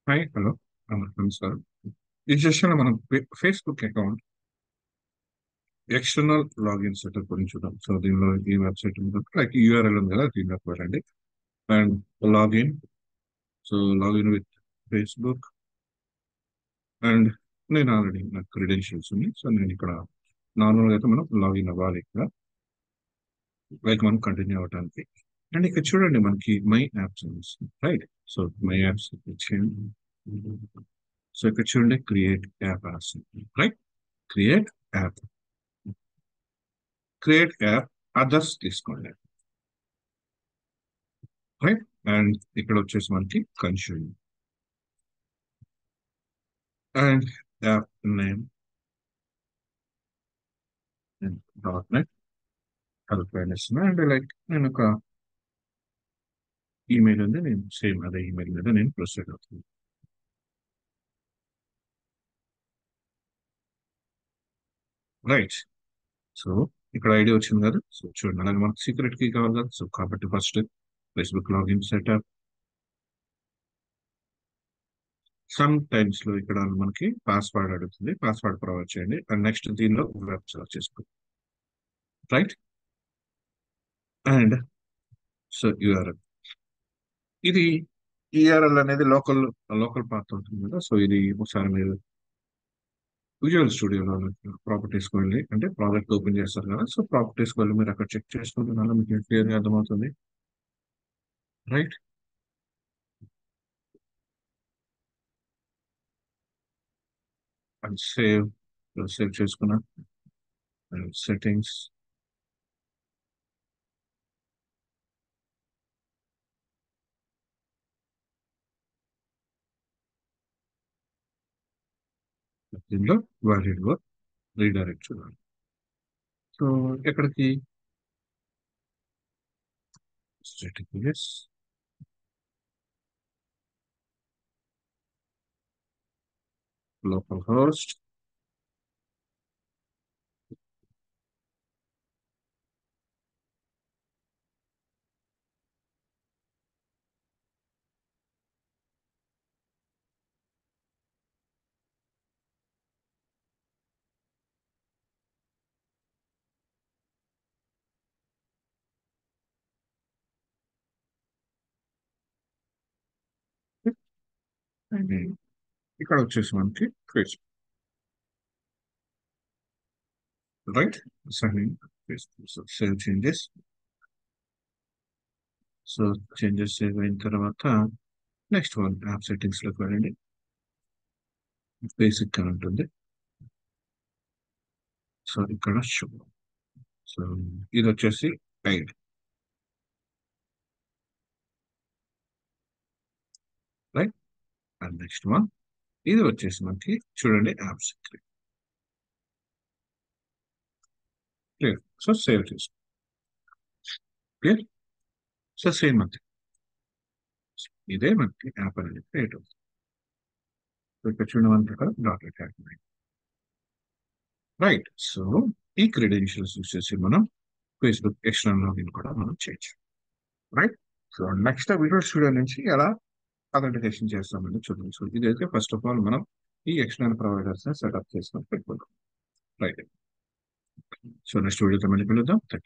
Hi hello నమస్కారం. ఈ సెషన్లో మనం Facebook account external login setup గురించి చూద్దాం. సో దీనిలో ఈ వెబ్సైట్ ఉంది, లైక్ యూఆర్ఎల్ ఉంది కదా, దీనిలోకి వెళ్ళండి and login. So login with Facebook and నేను ఆల్రెడీ నాకు క్రెడెన్షియల్స్ ఉంది. సో నేను ఇక్కడ నార్మల్గా అయితే మనం లాగిన్ అవ్వాలి ఇక్కడ, లైక్ మనం కంటిన్యూ అవ్వడానికి. అండ్ ఇక్కడ చూడండి మనకి మై యాప్స్ వస్తుంది, రైట్? సో మై యాప్స్ వచ్చేయండి. సో ఇక్కడ చూడండి క్రియేట్ యాప్ వస్తుంది, right? Create app, create app others తీసుకోండి, రైట్? అండ్ ఇక్కడ వచ్చేసి మనకి consume and app name dot net help line ఇస్తున్నాను. అండ్ లైక్ నేను ఒక ఈమెయిల్ ఉంది, నేను సేమ్ అదే ఈమెయిల్ మీద నేను ప్రొసీడ్ అవుతుంది, రైట్? సో ఇక్కడ ఐడి వచ్చింది కదా. సో చూడండి, అలాగే మనకు సీక్రెట్ కీ కావాలి కదా. సో కాబట్టి first Facebook login setup. Some times లో ఇక్కడ మనకి పాస్వర్డ్ అడుగుతుంది, పాస్వర్డ్ ప్రొవైడ్ చేయండి. అండ్ నెక్స్ట్ దీనిలో వెబ్ సెలెక్ట్ చేసుకోండి, రైట్? అండ్ సో యూఆర్ఎల్, ఇది ఈఆర్ఎల్ అనేది లోకల్ లోకల్ పాత్ ఉంటుంది కదా. సో ఇది ఒకసారి మీరు విజువల్ స్టూడియోలో ప్రాపర్టీస్కి వెళ్ళి, అంటే ప్రాజెక్ట్ ఓపెన్ చేస్తారు కదా, సో ప్రాపర్టీస్కి వెళ్ళి మీరు అక్కడ చెక్ చేసుకుంటే దానిలో మీకు క్లియర్గా అర్థమవుతుంది, రైట్? అండ్ సేవ్, సేవ్ చేసుకున్న సెట్టింగ్స్, దీనిలో వ్యాలిడ్ వర్క్ రీడైరెక్ట్ చూడాలి. సో ఎక్కడికి స్టేటస్ లోకల్ హోస్ట్, అండ్ ఇక్కడ వచ్చేసి మనకి Facebook, right? Sign in Facebook. So save changes. So changes save అయిన తర్వాత నెక్స్ట్ వన్ యాప్ సెట్టింగ్స్ లోకి వెళ్ళండి. బేసిక్ అని ఉంటుంది. సో ఇక్కడ షో, సో ఇది వచ్చేసి guide, right? And next one ఇది వచ్చేసి మనకి చూడండి యాప్స్ క్లియర్. సో సేవ్ చేసుకో, క్లియర్. సో సేమ్ అంతే, ఇదే మనకి యాప్ అనేది క్రియేట్ అవుతుంది. సో ఇక్కడ చూడండి మన ప్రకారం dot net app, right? So ఈ క్రెడెన్షియల్స్ యూస్ చేసి మనం ఫేస్బుక్ ఎక్స్టర్నల్ లాగిన్ కూడా మనం చేయొచ్చు, right? So next visual studio నుంచి ఎలా అథెంటికేషన్ చేస్తామని చూద్దాం. సో ఇదైతే ఫస్ట్ ఆఫ్ ఆల్ మనం ఈ ఎక్స్టర్నల్ ప్రొవైడర్స్ ని సెటప్ చేసుకొని పెట్టుకుంటాం, రైట్? సో నెక్స్ట్ వీడియోతో మళ్ళీ కలుద్దాం. Thank you.